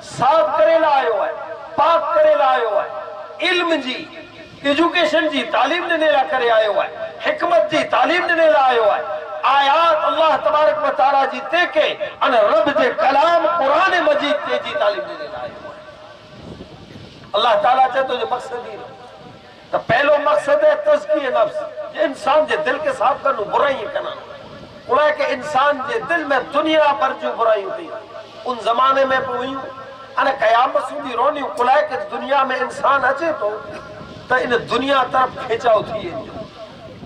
साफ करेला आयो है, पाक करेला आयो है, इल्म जी एजुकेशन जी तालीम देने ला करे आयो है, हिकमत जी तालीम देने ला आयो है। आयात अल्लाह तबारक व तआला जी ते के अन रब जे कलाम कुरान मजीद ते जी तालीम देने ला आयो है। अल्लाह ताला चे तो जो मकसद ही तो पहलो मकसद है तज़किये नफ्स, इंसान जे दिल के साफ करनो बुराई करना उड़ा के इंसान जे दिल में दुनिया पर जो बुराई थी उन जमाने में हुई अने कयामत सुधी रोनी कुलाए के दुनिया में इंसान अचे तो इन दुनिया तरफ खिंचाव थी।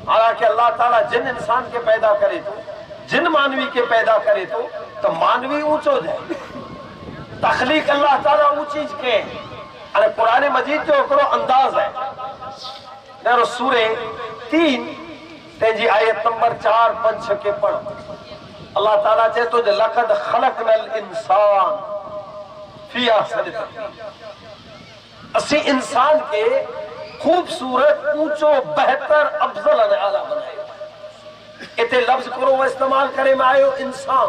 हालांकि अल्लाह ताला जिन इंसान के पैदा करे तो जिन मानवी के पैदा करे तो मानवी ऊंचो जाए, तखलीक अल्लाह ताला ऊंची के अरे कुरान मजीद जो एकड़ो अंदाज है नेरो सूरे 3 तेजी आयत नंबर 4, 5, 6 के पढ़। अल्लाह ताला चे तो लक़द ख़लक़नल इंसान फी अहसनि तक़वीम, असी इंसान के खूबसूरत ऊंचो बेहतर अफजल अने आला बनायो। इते लफ्ज करो इस्तेमाल करे में आयो इंसान,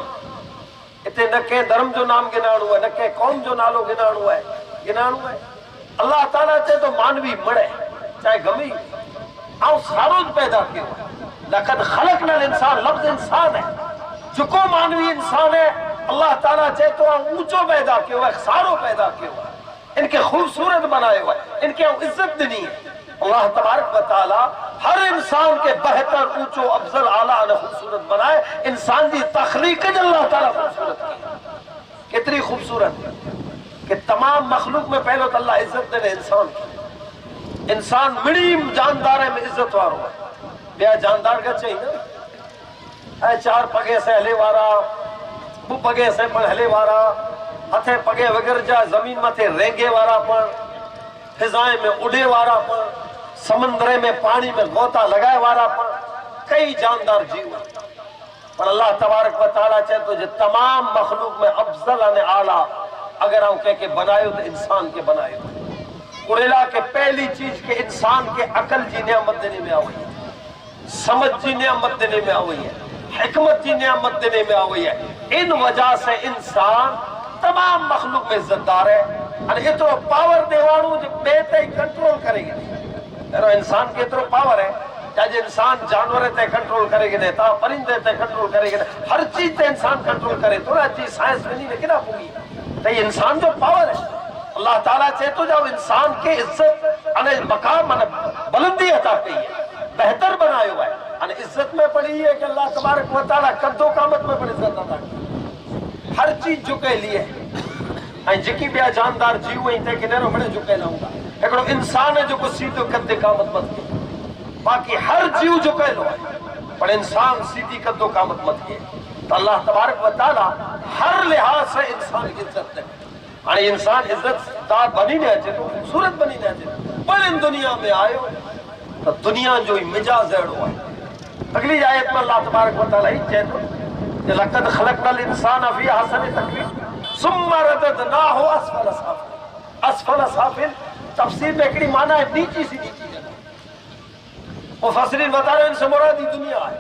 इते न के धर्म जो नाम गिनाणो है, न के कौम जो नालो गिनाणो है। अल्लाह ताला चे तो मानवी मरे चाहे गमी आओ सारो पैदा कियो। लक़द ख़लक़नल इंसान लफ्ज इंसान है, जो को मानवी इंसान है अल्लाह ताला चे तो ऊंचो पैदा कियो है, सारो पैदा कियो है, इनके खूबसूरत बनायो है, इनके इज्जत दी है। अल्लाह तबारक व तआला हर इंसान के बेहतर ऊंचो अफजल आला और खूबसूरत बनाए। इंसान की तखलीक अल्लाह ताला खूबसूरत की, कितनी खूबसूरत कि तमाम मखलूक में पहले तो अल्लाह इज्जत दे इंसान की। इंसान मिड़ी जानदार में इज्जत वारो है, बिया जानदार का चाहिए ना ऐ 4 पगे से हले वारा, 2 पगे से पण हले वारा, हथे पगे वगैरह जा जमीन मथे रेंगे वारा पण, फिजाएं में उड़े वारा पण, समंदरे में पानी में गोता लगाए वारा पण, कई जानदार जीव। पर अल्लाह तबारक व तआला चाहे तो जो तमाम मखलूक में अफजल अने आला अगर हम कह के बनायो तो इंसान के बनायो। कुरेला के पहली चीज के इंसान के अकल जी नियामत देने में आई है, समझ जी नियामत देने में आई है, हिकमत की नियामत देने में आई है। इन वजह से इंसान तमाम मखलूक में इज्जतदार है और इतो पावर देवाणु जो बेते कंट्रोल करेगी। तेरो इंसान के इतो पावर है, चाहे इंसान जानवर ते कंट्रोल करेगी नहीं, ता परिंदे ते कंट्रोल करेगी नहीं, हर चीज ते इंसान कंट्रोल करे तो ना चीज साइंस में नहीं किना पूगी तो ये इंसान जो पावर है। अल्लाह ताला चाहे तो जब इंसान के इज्जत अने मकाम अने बुलंदी अता की है, बेहतर बनायो है अने इज्जत में पड़ी है कि अल्लाह तबारक व तआला कद्दो कामत में पड़ी इज्जत अता की। हर चीज झुके लिए ऐं जेकी बिया जानदार जीव ऐं ते किनेरो बड़े झुके लाऊंगा एकड़ो इंसान है जो को सीधो कद्दे कामत मत के, बाकी हर जीव झुके लो है पर इंसान सीधी कद्दो कामत मत के। तो अल्लाह तबारक व तआला हर लिहाज से इंसान की इज्जत दे अने इंसान इज्जतदार बनी ने अचे तो खूबसूरत बनी ने अचे पर इन दुनिया में आयो तो दुनिया जो ही मिजाज अड़ो है। अगली आयत में अल्लाह तबारक व तआला ही चए तो लक़द ख़लक़नल इंसान फी अहसनि तक़वीम सुम्मा रददनाहु अस्फल साफिल। अस्फल साफिल तफसीर में एकड़ी माना है नीची सी नीची जगह। मुफस्सिरीन बता रहे हैं इनसे मुराद दुनिया है।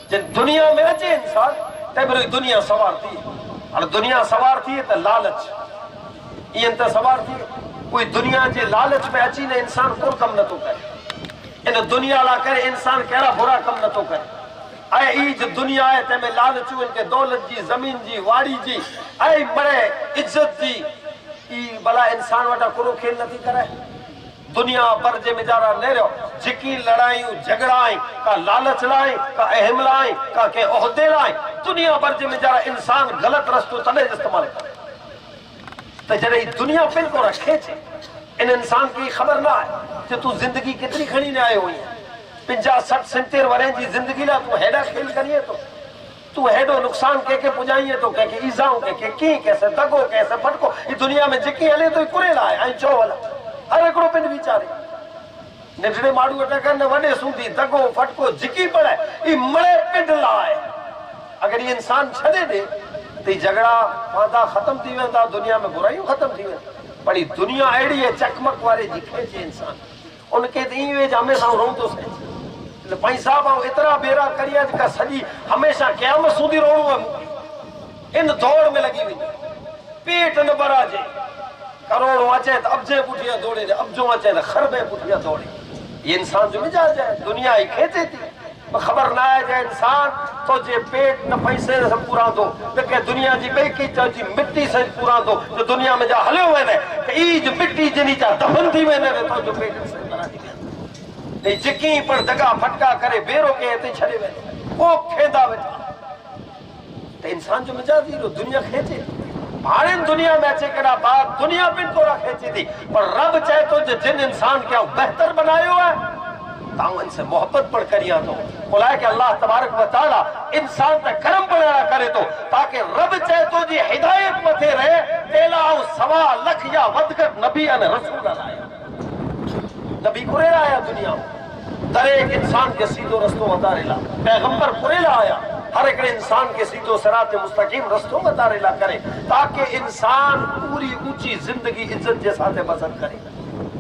जिन दुनिया में अचे इंसान ते मेरी दुनिया सवार थी और दुनिया सवार थी तो लालच इन तो सवार थी कोई दुनिया के लालच में अची ने इंसान को कम न तो करे, इन दुनिया ला करे इंसान केड़ा बुरा कम न तो करे। ऐ ई जो दुनिया है ते में लालचू इनके दौलत जी, जमीन जी, वाड़ी जी, ऐ बड़े इज्जत जी ई भला इंसान वटा कुरो खेल नथी करे। दुनिया पर जे मिजारा ले रहो जिकी लड़ाइयों झगड़ाई का लालच लाई का अहम लाई का के ओहदे लाई दुनिया पर जे मिजारा इंसान गलत रस्तो तने इस्तेमाल करे तो जरे दुनिया बिल्कुल रखे थे इन इंसान की खबर ना है कि तू जिंदगी कितनी खड़ी ने आए हुई है। 50, 60, 70 वरे जी जिंदगी ला तू हेडा खेल करिए तो तू हेडो नुकसान के पुजाइए तो के ईजाओं के की कैसे दगो कैसे फटको ये दुनिया में जिकी हले तो कुरे लाए आई चो वाला हर एकड़ो पिंड विचारे निठड़े माड़ू अटक न वडे सूंधी दगो फटको जिकी पड़े ये मड़े पिंड लाए। अगर ये इंसान छड़े दे तो झगड़ा वादा खत्म थी वेंदा, दुनिया में बुराइयों खत्म थी वेंदी। पर दुनिया अड़ी है चकमक वारे जी खेचे इंसान उनके हमेशा रोंदो सही पैसा इतना बेरा करिया का सजी हमेशा क़यामत सूदी रोणो है इन दौड़ में लगी हुई पेट न भराजे करोड़ों अचे तो अब्जे पुठिया दौड़े अब्जों अचे तो खरबे पुठिया दौड़े ये इंसान जो मिजाज है दुनिया ही खेचे थी खबर ना है जे इंसान तो जे पेट न पैसे से पूरा दो के दुनिया जी बई की जी मिट्टी से पूरा दो जो दुनिया में जा हले हुए ने ई जो मिट्टी जनी चा दफन थी वेने तो जो पेट से बना दी नहीं जिकी पर दगा फटका करे बेरो के ते छड़े वे को खेदा वेठा तो इंसान जो मिजाज थी दुनिया खेचे हाणे दुनिया में अचे कड़ा बात दुनिया बिन कोरा खेची थी पर रब चाहे तो जिन इंसान क्या बेहतर बनायो है ताऊ इनसे मोहब्बत पढ़ करिया तो बुलाए कि अल्लाह तबारक व तआला इंसान तक करम बनाया करे तो ताकि रब चाहे तो जी हिदायत मथे रहे तेला सवा लख या वधकर नबी अने रसूल आया नबी कुरे आया दुनिया में दर एक इंसान के सीधो रस्तो वतारेला पैगंबर कुरे आया हर एक इंसान के सीधो सिरात मुस्तकीम रस्तो वतारेला करे ताकि इंसान पूरी ऊंची जिंदगी इज्जत के साथ बसर करे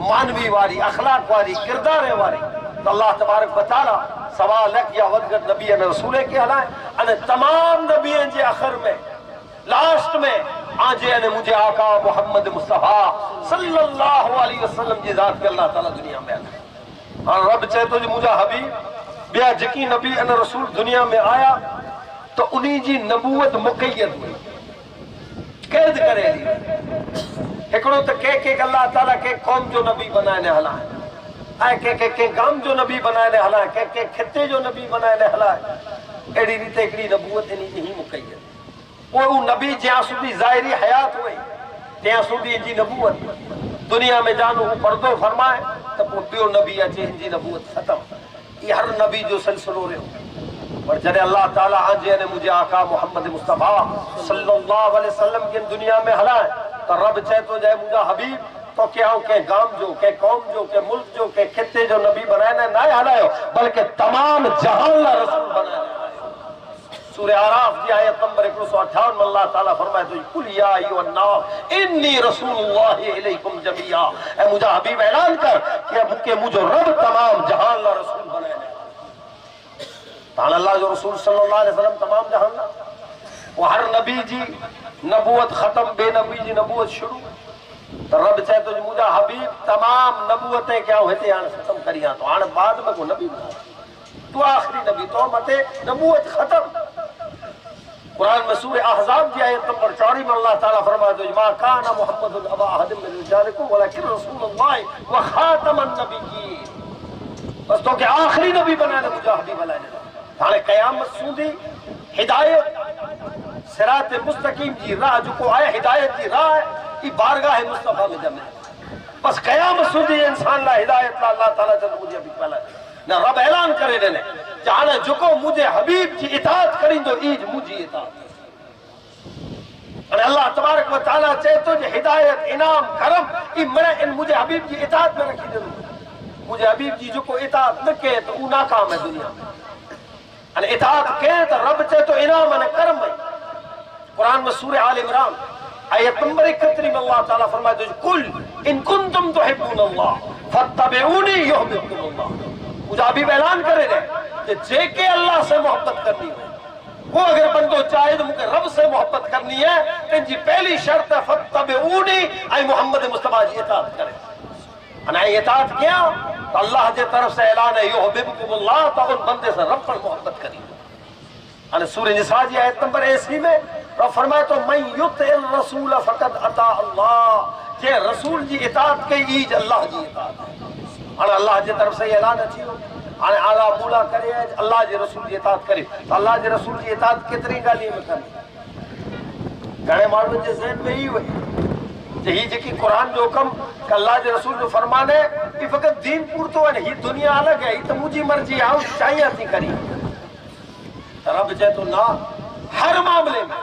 मानवी वाली अखलाक वाली किरदार वाली तो अल्लाह तबारक व तआला सवा लख या वधकर नबी अने रसूल के हलाए अने तमाम नबियन जे आखिर में लास्ट में आजे अने मुझे आका मोहम्मद मुस्तफा सल्लल्लाहु अलैहि वसल्लम जी जात के अल्लाह ताला दुनिया में आया और रब चाहे तो मुझा हबीब बिया जकी नबी अने रसूल दुनिया में आया तो उन्हीं जी नबूवत मुक़य्यद हुई कैद करे एकड़ो तो के अल्लाह ताला के कौम जो नबी बनाने हला है के गाम जो नबी बनाने हला है के खिते जो नबी बनाने हला है एड़ी रीते एकड़ी नबूवत इन्हीं जी ही मुक़य्यद वो नबी ज्यां सुधी ज़ाहिरी हयात हुई त्या सुधी जी नबूवत दुनिया में जानो पर्दो फरमाए तो बियो नबी अचे इनजी नबूवत खत्म ये हर नबी जो सिलसिलो रहो पर जॾहिं अल्लाह ताला आजे ने मुझे आका मोहम्मद मुस्तफा सल्लल्लाहु अलैहि वसल्लम के दुनिया में हलाए तो रब चाहे तो जाए मुझा हबीब तो क्या के गाम जो के कौम जो के मुल्क जो के खिते जो नबी बनाए ना हलायो बल्कि तमाम जहान ला रसूल बनाए सूरह आराफ की आयत नंबर 158 में अल्लाह ताला फरमाए तो कुल या अय्युहन नास इन्नी रसूलुल्लाहि इलैकुम जमीआ ए मुझा हबीब ऐलान कर कि अब के मुझो रब तमाम जहान ला रसूल बनाए तान अल्लाह जो रसूल सल्लल्लाहु अलैहि वसल्लम तमाम जहान ला वो हर नबी जी नबूवत खत्म बेनबी जी नबूवत शुरू तो रब चाहे तो मुझा हबीब तमाम नबूवतें क्या होते हां खत्म करिया तो हां बाद में को नबी तू आखिरी नबी तो मते नबूवत खत्म कुरान में सूरह अहज़ाब की आयत नंबर 4 में अल्लाह ताला फरमाता है मा काना मुहम्मदुन अबा अहदिम मिन रिजालिकुम वलाकिन रसूलुल्लाह व खातमन नबिय्यीन बस तो के आखिरी नबी बनाने मुझा हबीब बनाने हाने कयामत सूदी हिदायत सिरात मुस्तकीम जी राह जो को आया हिदायत की राह ई बारगाह मुस्तफा में जमे बस कयामत सूदी इंसान ला हिदायत ला अल्लाह ताला जब मुझे अभी पहला ना रब ऐलान करे देने जाने जुको मुझे हबीब की इताअत करी तो ईज मुझी इताअत अरे अल्लाह तबारक व तआला चाहे तो जे हिदायत इनाम करम ई मैं इन मुझे हबीब की इताअत में रखी दे मुझे हबीब जी जुको इताअत न के तो ऊ नाकाम है दुनिया में अने इताअत के तो रब चाहे तो इनाम अने करम है कुरान में सूरह आल इमरान आयत नंबर 31 में अल्लाह ताला फरमाता है कुल इन कुंतुम तुहिब्बुनल्लाह फत्तबिऊनी युहिब्बुकुमुल्लाह मुझे हबीब ऐलान करे दे कि जेके अल्लाह से मोहब्बत करनी है वो अगर बंदो चाहे तो मुझे रब से मोहब्बत करनी है तो जी पहली शर्त है फत्तबिऊनी आई मोहम्मद मुस्तफा जी इताअत करे अने इताअत क्या तो अल्लाह की तरफ से ऐलान है युहिब्बुकुमुल्लाह तो उन बंदे से रब पर मोहब्बत करी अने सूरह निसा की आयत नंबर 80 में रब फरमाए तो मैं युतिर रसूल फकद अता अल्लाह जे रसूल जी इताअत के ईज अल्लाह जी इताअत अने अल्लाह की तरफ से ऐलान अची अने आला मूला करे अल्लाह जे रसूल जी इताअत करे तो अल्लाह जे रसूल जी इताअत केतरी गाली में करे घणे माण्हुनि जे ज़हन में ही हुई जे ही जेकी कुरान जो हुक्म अल्लाह जे रसूल जो फरमान है ई फकत दीन पूरतो है ही दुनिया अलग है ई तो मुझी मर्जी आऊं चाहिए थी करी रब चाहे तो ना हर मामले में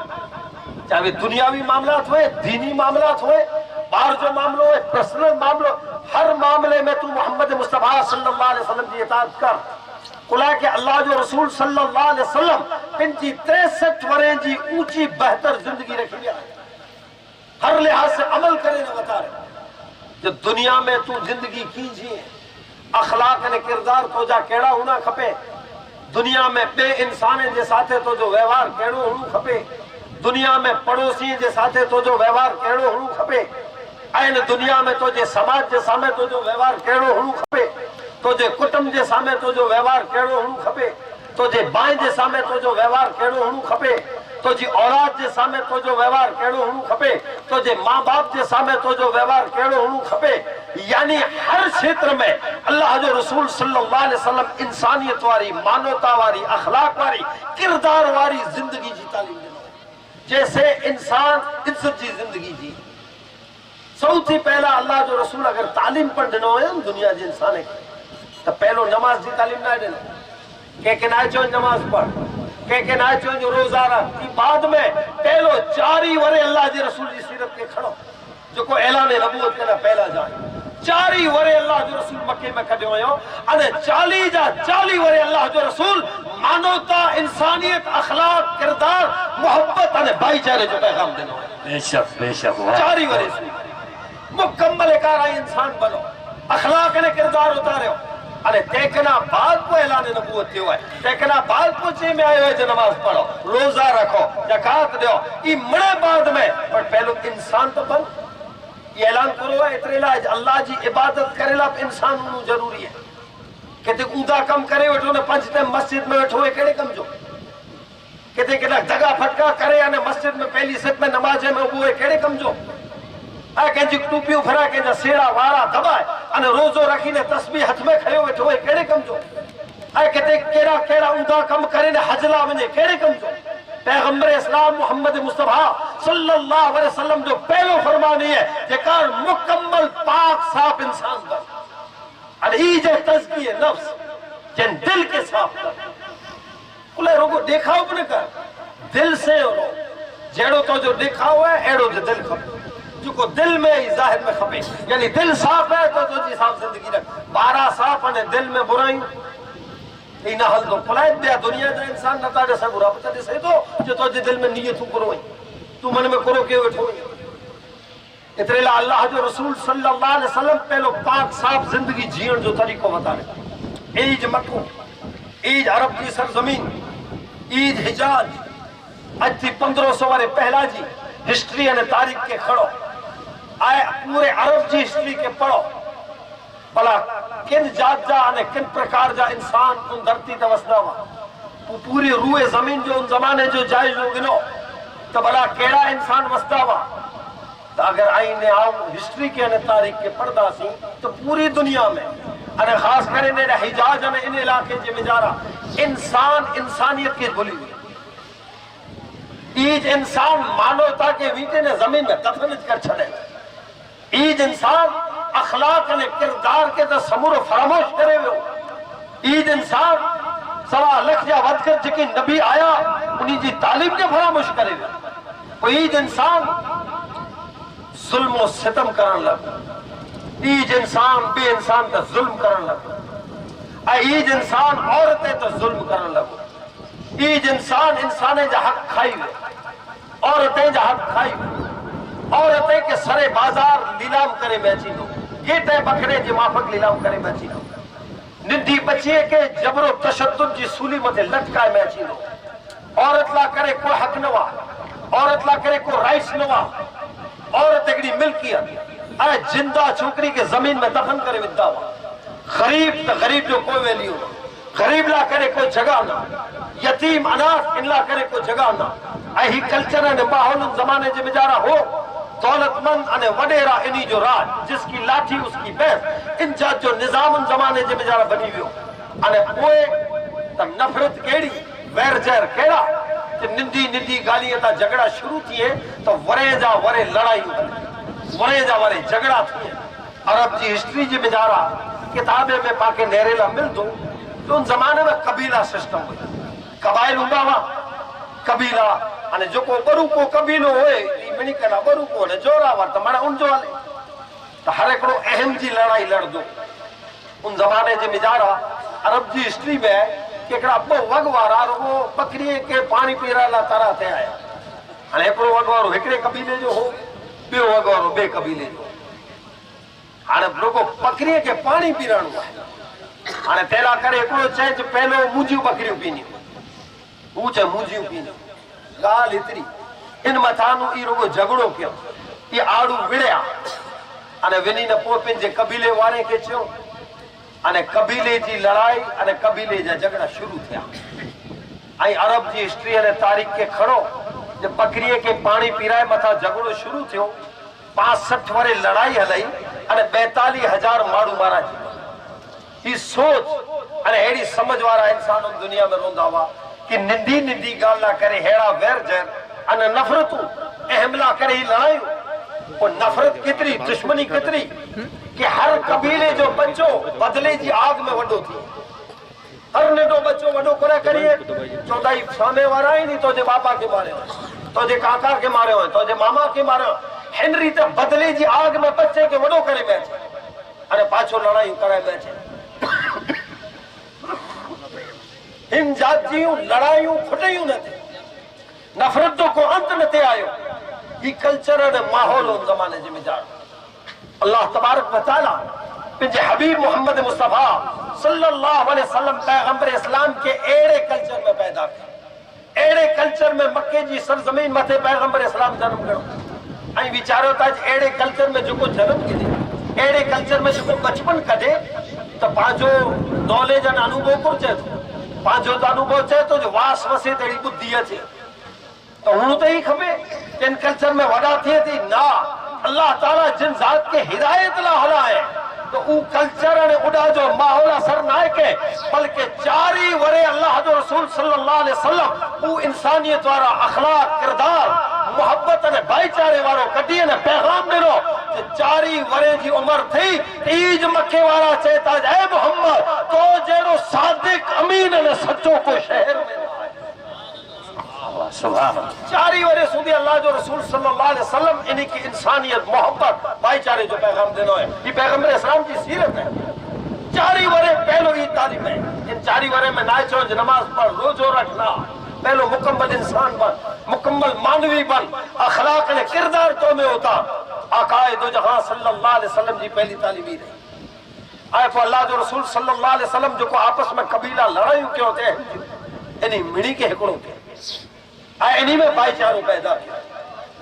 चाहे दुनियावी मामलात हुए दीनी मामलात हुए बाहर जो मामलो है पर्सनल मामलो हर मामले में तू मोहम्मद मुस्तफा सल्लल्लाहु अलैहि वसल्लम की इताअत कर कुला के अल्लाह जो रसूल सल्लल्लाहु अलैहि वसल्लम इनकी 63 वरे जी ऊंची बेहतर जिंदगी रखी है हर लिहाज से अमल करे न बता रहे जो दुनिया में तू जिंदगी कीजिए अखलाक ने किरदार तो जा केड़ा होना खपे, दुनिया में बे इंसान जे साथे तो जो व्यवहार केड़ो होणो खपे, दुनिया में पड़ोसी जे साथे तो जो व्यवहार केड़ो होणो खपे, ऐं दुनिया में तो जे समाज जे सामे तो जो व्यवहार केड़ो होणो खपे, तो जे कुटुंब जे सामे तो जो व्यवहार केड़ो होणो खपे, तो जे बाई जे सामे तो जो व्यवहार केड़ो होणो खपे, तो जी औलाद जे सामे तो जो व्यवहार केड़ो होणो खपे, तो जे माँ बाप जे सामे तो जो व्यवहार केड़ो होणो खपे। यानी हर क्षेत्र में अल्लाह जो रसूल सल्लल्लाहु अलैहि वसल्लम इंसानियत वारी, मानवता वारी, अखलाक वारी, किरदार वारी जिंदगी जी तालीम ॾिनो। जैसे इंसान इज्जत जी जिंदगी जी, सौथी पहला अल्लाह जो रसूल अगर तालीम पर ॾिनो है दुनिया जे इंसान खे, तो पहलो नमाज जी तालीम ना ॾिनो। के ना चो नमाज पढ़, के ना चो रोजा रख, बाद में पहलो 4 वरे अल्लाह जे रसूल जी सीरत के खड़ो, जो को ऐलान नबूवत के ना पहला जाए 4 वरे अल्लाह जो रसूल मक्के में कढियो हुयो, अने 40 वरे अल्लाह जो रसूल मानवता, इंसानियत, अखलाक, किरदार, मोहब्बत अने भाईचारे जो पैगाम ॾिनो। बेशक बेशक 4 वरे मुकम्मल कारा इंसान बनो, अखलाक ने किरदार उतारियो, अरे तेकना बाद को ऐलान नबूवत थियो है, तेकना बाद को चे में आयो है जो नमाज पढ़ो, रोजा रखो, ज़कात दो, ई मणे बाद में, पर पहलो इंसान तो बन। ये ऐलान करो है इतरे लाज अल्लाह जी इबादत करेला इंसान होना जरूरी है। किते ऊंधा कम करे वेठो ने 5 टाइम मस्जिद में वेठो है केड़े कम जो, किते केड़ा जगह फटका करे अने मस्जिद में पहली सिप में नमाज में वो है केड़े कम जो, आ कंहिंजी टूपियूं फरा कंहिंजा सेड़ा वारा दबाए अने रोज़ो रखीने तस्बीह हथ में खयो वेठो है केड़े कम जो, आ किते केड़ा केड़ा ऊंधा कम करे ने हजला वने केड़े कम जो। पैगंबर इस्लाम मोहम्मद मुस्तफा सल्लल्लाहु अलैहि वसल्लम जो पहलो फरमान है जेकार मुकम्मल पाक साफ इंसान बन, अने ई जे तज़किये नफ्स जिन दिल के साफ कर, बोले रोगो देखाव न कर, दिल से रो, जेड़ो तो जो देखाव है एड़ो जो दिल खपे, जो को दिल में ही जाहिर में खपे। यानी दिल साफ है तो जी साफ जिंदगी रख, 12 साफ अने दिल में बुराई ई ना हल दो फलायत दिया दुनिया दा इंसान न ताड़े से बुरा पता दे सही तो जो तो दिल में नियत करो है, तू मन में करो के बैठो है। इतरे ला अल्लाह जो रसूल सल्लल्लाहु अलैहि वसल्लम पहलो पाक साफ जिंदगी जीण जो तरीको बतावे। ईद मक्को, ईद अरब की सरजमीन, ईद हिजाज, आज थी 1500 वारे पहला जी हिस्ट्री अने तारीख के खड़ो आए, पूरे अरब जी हिस्ट्री के पढ़ो, भला किन जात जा अने किन प्रकार जा इंसान उन धरती ते वसदा हुआ, पूरी रूए जमीन जो उन जमाने जो जायज हो गिनो तो भला केड़ा इंसान वसदा हुआ। तो अगर आईने आओ हिस्ट्री के अने तारीख के पढ़दा सी तो पूरी दुनिया में अने खास करे ने हिजाज अने इन इलाके जे मिजारा इंसान इंसानियत के भूली हुई। ईज इंसान मानवता के वीटे ने जमीन में दफन कर छड़े, ईज इंसान अखलाक ने किरदार के तो समूरो फरामोश करे हो। ईद इंसान 1.25 लाख जा वधकर जेके नबी आया उन्हीं जी तालीम के फरामोश करे हो। ईद इंसान जुल्म और सितम करन लग, ईज इंसान बे इंसान का जुल्म करन लग, ईज इंसान औरतें तो जुल्म करन लग, ईज इंसान इंसाने जा हक खाई वे, औरतें जा हक खाई वे, औरतें के सरे बाजार नीलाम करे बेची दो, गेटे बकरे जी माफक नीलाम करे बेची दो, निंदी बच्चे के जबरो तशद्दुद जी सूली मथे लटकाए बेची दो, औरत ला करे कोई हक नवा, औरत ला करे कोई राइट्स नवा, औरत एकड़ी मिल्कियत ऐ जिंदा छोकरी के जमीन में दफन करे विदा हुआ। गरीब तो गरीब जो कोई वैल्यू ना, गरीब ला करे कोई जगह ना, यतीम अनाथ इन ला करे कोई जगह ना। ऐ कल्चर ने माहौल जमाने जे मिजारा हो, दौलतमंद अने वडेरा इन्हीं जो राज, जिसकी लाठी उसकी बैस, इन जात जो निजाम उन जमाने जे मिजारा बनी वियो। अने पोए त नफरत केड़ी, वैर जहर केड़ा, निंदी निंदी गालियां ता झगड़ा शुरू थिए तो वरे जा वरे लड़ाई वरे जा वरे झगड़ा थिए। अरब जी हिस्ट्री जी मिजारा किताबे में पाके नेरेला मिलदो तो उन जमाने में कबीला सिस्टम हुई, कबाइल हुंदा हुआ, कबीला अने जो को बरू को कबीलो होए मिनी कना बरू को ने जोरावर त माना उन जो हले त हर एकड़ो अहम जी लड़ाई लड़दो। उन जमाने जे मिजारा अरब जी हिस्ट्री में केकड़ा बो वगवारा वो बकरी के पानी पीरा ला तरह थे आया, अने एकड़ो वगवारो एकड़े कबीले जो हो, बे वगवारो बे कबीले जो, हाने लोगो बकरी के पानी पीराणो है हाणे तेला करे हिकिड़ो चए पहलो मुंहिंजियूं बकरियूं पीनियूं, हू चए मुंहिंजियूं पीनियूं। ॻाल्हि एतिरी, इन मथां ई रुगो झगड़ो कयो, ये आड़ू विड़िया। अने विनी न पोइ पंहिंजे कबीले वारे खे चयो, अने कबीले जी लड़ाई अने कबीले जा झगड़ा शुरू थिया। ऐं अरब जी हिस्ट्री अने तारीख़ खे खणो, जे बकरीअ खे पाणी पीराए मथां झगड़ो शुरू थियो, 65 वरे लड़ाई हलई अने 42,000 माण्हू मारा थी। ही सोच अने अहिड़ी समझ वारा इंसान दुनिया में रहंदा हुआ कि निंढी निंढी ॻाल्हि ना करे हेड़ा वैर जैर अने नफ़रतूं ऐं हमला करे ही लड़ायूं। और नफ़रत केतिरी, दुश्मनी केतिरी कि हर कबीले जो बच्चो बदले जी आग में वॾो थी। हर नंढो बच्चो वॾो करे करिए चवंदा ही सामे वारा ही नहीं, तुंहिंजे बापा खे मारियो, तुंहिंजे काका खे मारियो, तुंहिंजे मामा खे मारियो। हेनरी त बदले जी आग में बच्चे खे वॾो करे पिया अचे अने पाछो लड़ायूं कराए पिया अचे। हिन जात जूं लड़ायूं फुटयूं न थियूं, नफ़रत जो को अंत न थिए आयो। ही कल्चर अने माहौल उन ज़माने जे मिजाज। अल्लाह तबारक व तआला पंहिंजे हबीब मोहम्मद मुस्तफ़ा सल्लल्लाहु अलैहि वसल्लम पैगंबर इस्लाम के अहिड़े कल्चर में पैदा कयो, अहिड़े कल्चर में मके जी सरज़मीन मथे पैगंबर इस्लाम जनम खणो। ऐं वीचारियो था अहिड़े कल्चर में जेको जनम कजे, अहिड़े कल्चर में जेको बचपन कढे त पंहिंजो नॉलेज अने अनुभव कोन चए थो, पंहिंजो त अनुभव चए थो जो वास वसे तहिड़ी बुद्धि अचे त हुअणो त ई खपे। इन कल्चर में वॾा थिए थी ना, अल्लाह ताला जिन ज़ात के हिदायत ला हलाए तो ऊ कल्चर अने उड़ा जो माहौल असर ना के, बल्कि 4 वरे अल्लाह जो रसूल सल्लल्लाहु अलैहि वसल्लम ऊ इंसानियत वारा अखलाक किरदार मोहब्बत अने भाईचारे वारो कढी अने पैगाम ॾिनो। 4 वरे जी उम्र थी तीज मके वारा चए था ए मोहम्मद तो जहिड़ो सादिक अमीन अने सचो को शहर में न आहे। सुभान अल्लाह। 4 वरे सुधी अल्लाह जो रसूल सल्लल्लाहु अलैहि वसल्लम इन्हीं की इंसानियत मोहब्बत भाईचारे जो पैगाम ॾिनो है। ये पैगंबर इस्लाम की सीरत है। 4 वरे पहलो ही तालीम है। इन 4 वरे में ना चो नमाज पढ़, रोजो रखना, पहलो मुकम्मल इंसान बन, मुकम्मल मानवी बन, अखलाक ने किरदार तो में होता। आकाए दो जहां सल्लल्लाहु अलैहि वसल्लम जी पहली तालीम ही रही। आए तो अल्लाह जो रसूल सल्लल्लाहु अलैहि वसल्लम जो को आपस में कबीला लड़ायूं क्यों थे, इन्हीं मिणी के हिकिड़ो थे, इन्हीं में भाईचारो पैदा थियो।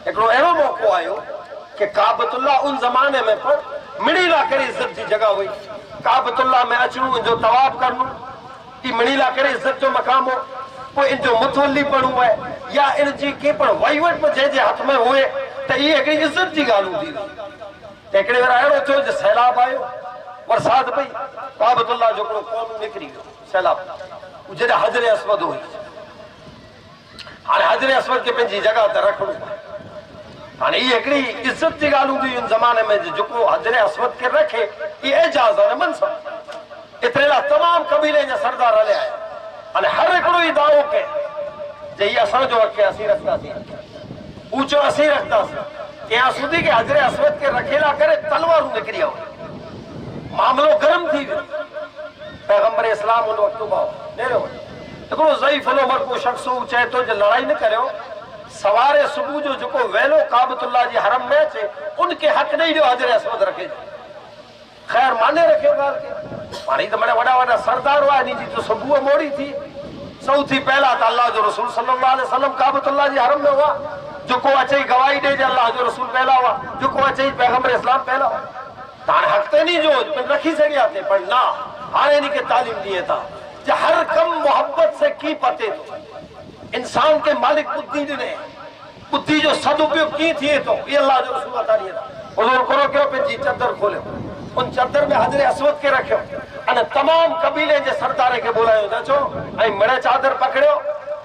हिकिड़ो अहिड़ो मौक़ो आयो कि काबतुल्लाह उन ज़माने में पर मिणी ला करे इज्जत जी जगह हुई। काबतुल्लाह में अचणो, इनजो तवाफ करणो, ई मिणी ला करे इज्जत जो मक़ाम हो। पोइ इनजो मुतवली पढ़णो है या इनजी के पण वहीवट में जंहिंजे हथ में हुए त इहे हिकिड़ी इज्जत जी ॻाल्हि हूंदी हुई। त हिकिड़े भेरा अहिड़ो थियो जो सैलाब आयो, बरसाति पई, काबतुल्लाह जो हिकिड़ो क़ौम निकिरी वियो सैलाब, जॾहिं हजर अस्वद हुई। हाणे हजर अस्वद खे पंहिंजी जगह ते रखणो। हाणे इहा हिकिड़ी इज्जत जी ॻाल्हि हूंदी हुई उन ज़माने में, जेको हजर अस्वद खे रखे इहा एजाज़ आहे, मनसब। एतिरे लाइ तमामु कबीले जा सरदार हलिया आया। हाणे हर हिकिड़ो ई दावो कए जे इहा असांजो हक़ असीं रखंदासीं, ऊचो असीं रखंदासीं। इहा सुधी खे हजर अस्वद खे रखेला करे तलवारूं निकिरी आयूं, मामलो गरम थी वियो। पैगंबर इस्लाम उन वक़्तु नेरो हिकिड़ो ज़ईफ़ उमर को शख़्स चए थो जो लड़ाई न करियो, सवारे सुबुह जो जेको वेलो काबतुल्लाह जी हरम में अचे उनखे हक़ ॾेई ॾियो हजर अस्वद रखे। ख़ैर माने रखियो ॻाल्हि खे। हाणे त माना वॾा वॾा सरदार हुआ, इन जी तो सुबुह मोड़ी थी। सौथी पहला त अल्लाह जो रसूल सल्लल्लाहु अलैहि वसल्लम काबतुल्लाह जी हरम में हुआ। जेको अचे गवाही ॾे जे अल्लाह जो रसूल पहला हुआ, जेको अचे पैगंबर इस्लाम पहला हुआ। त हाणे हक़ त नी जो रखी सघिया थे, पर ना हाणे इन खे तालीम ॾिए था जो हर कम मोहब्बत से की पते तो इंसान के मालिक बुद्धि ॾिने, बुद्धि जो सदुपयोग कीअं थिए थो ये अल्लाह जो रसूल बता दिए था। हुज़ूर करो कयो पंहिंजी चदर खोलियो, उन चदर में हजर अस्वद के रखियो अने तमाम कबीले जे सरदारे खे बोलायो त अचो ऐं मिड़े चादर पकड़ियो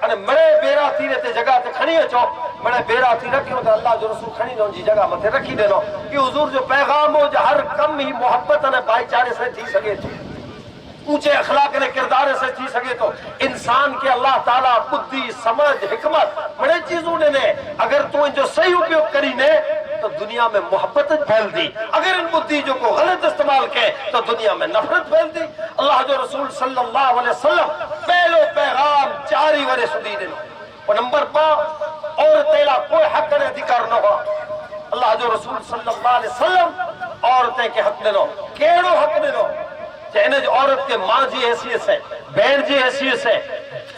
अने मिड़े बेरा तीरे ते जगह ते खणी अचो। मिड़े बेरा थी रखियो त अल्लाह जो रसूल खणी उनजी जगह मथे रखी ॾिनो। कि हुज़ूर जो पैगाम हो जो हर कम ही मोहब्बत अने भाईचारे से थी सके थो, ऊंचे अखलाक ने किरदार से थी सके तो। इंसान के अल्लाह ताला बुद्धि समझ हिकमत बड़े चीजों ने अगर तू इनजो सही उपयोग करी ने तो दुनिया में मोहब्बत फैलती, अगर इन बुद्धि जो को गलत इस्तेमाल के तो दुनिया में नफरत फैलती। अल्लाह जो रसूल सल्लल्लाहु अलैहि वसल्लम पहलो पैगाम 4 वरे सुधी ॾिनो। और नंबर 5 और तेला कोई हक ने अधिकार न हो। अल्लाह जो रसूल सल्लल्लाहु अलैहि वसल्लम औरतें के हक ॾिनो। कहिड़ो हक ॾिनो? औरत के मां जी हैसियत से, बहन जी हैसियत से,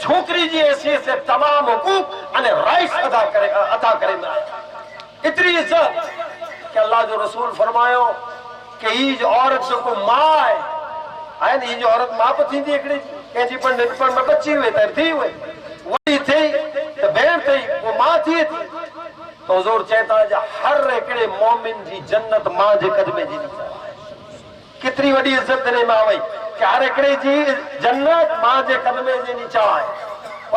छोकरी जी हैसियत से तमाम हुकूक अने राइट्स अदा करे इतनी इज्जत कि अल्लाह जो रसूल फरमायो कि ई जो औरत जो को मां है न, जो औरत मां पे थींदी हिकिड़ी कंहिंजी पण नंढपण में बची हुई त थी हुई, वॾी थी त भेण थी, वो मां थिए थी। तो हुज़ूर चए था हर हिकिड़े मोमिन जी जन्नत मां जे क़दमे जी केतरी वॾी इज्जत ॾिने मां वई कि हर हिकिड़े जी जन्नत मां जे क़दमे जे नीचा आहे।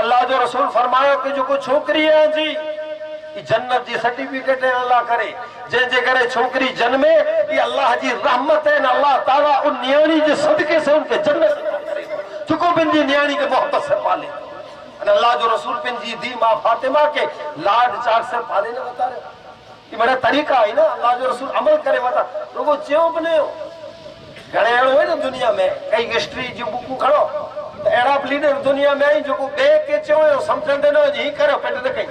अल्लाह जो रसूल फरमायो कि जेको छोकरी है जी जन्नत जी सर्टिफिकेट अल्लाह करे, जंहिंजे करे छोकरी जन्मे ये अल्लाह जी रहमत है। अल्लाह ताला उन नियाणी जे सदके से उनके जन्नत करे जेको पंहिंजी नियाणी के मोहब्बत से पाले। अल्लाह जो रसूल पंहिंजी धी मां फातिमा के लाड चाट से पाले न बता रहे। ये बड़ा तरीका है ना, अल्लाह जो रसूल अमल करे बता रुगो चयो बने घणे अहिड़ो है ना दुनिया में कई हिस्ट्री जी बुकूं खणो त अहिड़ा लीडर दुनिया में आई जेको ॿिए खे चयो सम्झंदे न ही करो पिट न कई,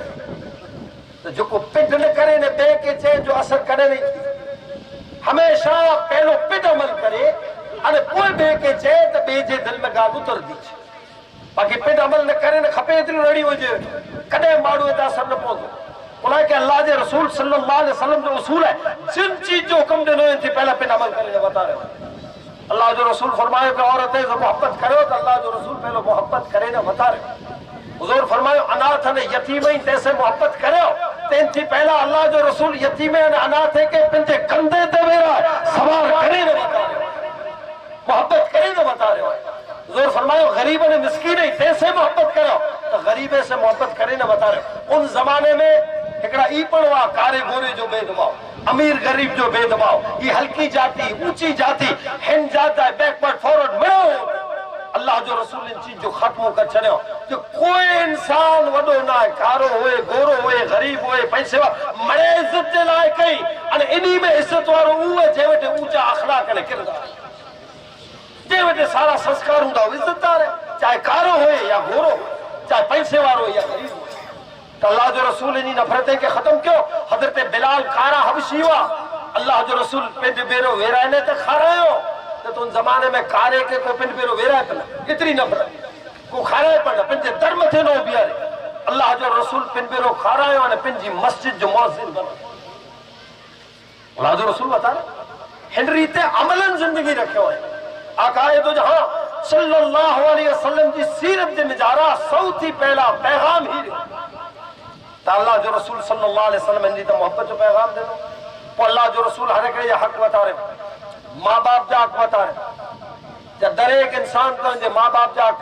तो जो पिट न करे न ॿिए खे चए जो असर करे नहीं। हमेशा पहलो पिट अमल करे अने पोइ ॿिए खे चए त ॿिए जे दिल में ॻाल्हि उतरदी छे। बाक़ी पिट अमल न करे न खपे एतिरी रड़ी हुजे कॾहिं माण्हू ते असर न पवंदो। उन्हें के अल्लाह जे रसूल सल्लल्लाहु अलैहि वसल्लम जो उसूल है, जिन चीज जो हुक्म ॾिनो थी पहले पिट अमल करे न बता रहे। अल्लाह जो रसूल फरमायो कि औरत है जो मोहब्बत करो तो अल्लाह जो रसूल पहले मोहब्बत करे न बता रहे। हुजूर फरमायो अनाथ ने यतीम ही तैसे मोहब्बत करो तेन थी पहला अल्लाह जो रसूल यतीम ने अनाथ है के पिंजे कंधे ते वेरा सवार करे न बता रहे, मोहब्बत करे न बता रहे। हुजूर फरमायो गरीब ने मिस्कीन है तैसे मोहब्बत करो तो गरीबे से मोहब्बत करे न बता रहे। उन जमाने में एकड़ा ई पड़वा कारे गोरे जो भेदभाव, अमीर गरीब जो भेदभाव, ये हल्की जाति ऊंची जाति हिंद जात है बैकवर्ड फॉरवर्ड मिलो अल्लाह जो रसूल इन चीज जो खत्म कर छड़ियो कि कोई इंसान वडो ना है, कारो होए गोरो होए गरीब होए पैसे मरे इज्जत जे लाए कई अने इन्हीं में इज्जत वारो उहे जे वटे ऊंचा अखलाक ने किरदार जे वटे सारा संस्कार हुंदा इज्जतदार है, चाहे कारो होए या गोरो चाहे पैसे वारो या गरीब हो। तो अल्लाह जो रसूल इन नफरतें के खत्म क्यों। हजरत बिलाल खारा हबशी हुआ, अल्लाह जो रसूल पिंड बेरो वेराने ते खारायो तो उन जमाने में कारे के को पिंड बेरो वेराए पना इतनी नफरत को खाराए पना पिंजे धर्म थे नो बियारे। अल्लाह जो रसूल पिंड बेरो खारायो ने पिंजी मस्जिद जो मुअज्जिन बनो। अल्लाह जो रसूल बता रहे हेनरी ते अमलन जिंदगी रखियो है। आकाए तो जहां सल्लल्लाहु अलैहि वसल्लम जी सीरत जे मिजारा सौथी पहला पैगाम ही तो अल्लाह जो रसूल सल्लल्लाहु अलैहि वसल्लम इन तो मोहब्बत जो पैगाम दे दो। तो अल्लाह जो रसूल हर एक हक बता रहे, माँ बाप जा हक बता रहे। जब दर एक इंसान तो जे माँ बाप जा हक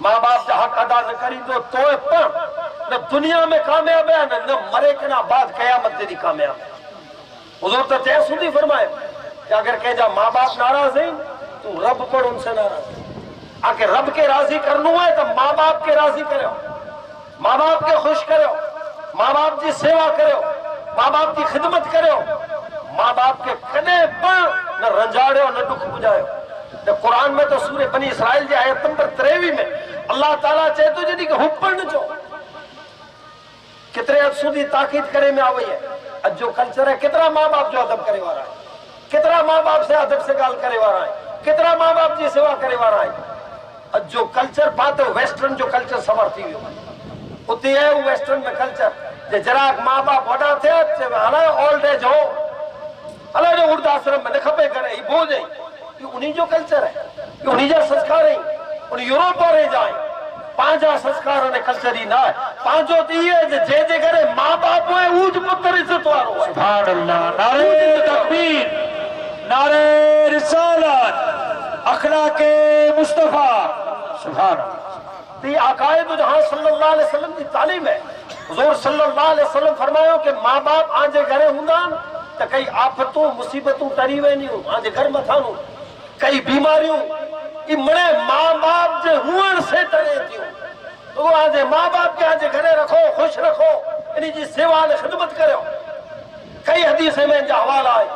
माँ बाप जा हक अदा न करी तो न दुनिया में कामयाब है न मरे के ना बाद कयामत जड़ी कामयाब है। हुजूर तो तय सुधी फरमाए कि अगर कह जा माँ बाप नाराज है तो रब पर उनसे नाराज। आके रब के राजी करना है तो माँ बाप के राजी करो, माँ बाप के खुश करो, माँ बाप की सेवा करो, माँ बाप की खिदमत करो, माँ बाप के कदे पर न रंजाड़ो न दुख बुझायो। तो कुरान में तो सूरह बनी इसराइल जी आयत नंबर 23 में अल्लाह ताला चए तो जदी के हुक्म न चो कितरे सुधी ताकीद करे में आवई है। अज जो कल्चर है कितना माँ बाप जो अदब करे वाला है, कितना माँ बाप से अदब से गाल करे वाला है, कितना माँ बाप की सेवा करे वाला है। अज जो कल्चर पाते वेस्टर्न जो कल्चर सवार थी उते है वेस्टर्न में कल्चर जे जराक माँ बाप वडा थे हला ओल्ड एज हो हला जो वृद्धाश्रम में न खपे करे ही बोझ है। ये उन्हीं जो कल्चर है, ये उन्हीं जा संस्कार है। उन यूरोप वाले जाए पांचा संस्कार ने कल्चर ही ना है। पांचो तो ये जे जे करे माँ बाप है ऊज पुत्र इज्जत वालो है। सुभान अल्लाह, नारे तकबीर, नारे रिसालत, अखलाके मुस्तफा। सुभान अल्लाह। तो ये आकाए तो जहां सल्लल्लाहु अलैहि वसल्लम की तालीम है। हुजूर सल्लल्लाहु अलैहि वसल्लम फरमायो कि माँ बाप आजे घरे हुंदा तो कई आफतों मुसीबतों टरी वेंदियूं आजे घर मथानू कई बीमारियों ई मणे माँ बाप जे हुअण से टरे थियूं। तो आजे माँ बाप के आजे घरे रखो, खुश रखो, इन्हीं जी सेवा ने खिदमत करो। कई हदीस में जा हवाला है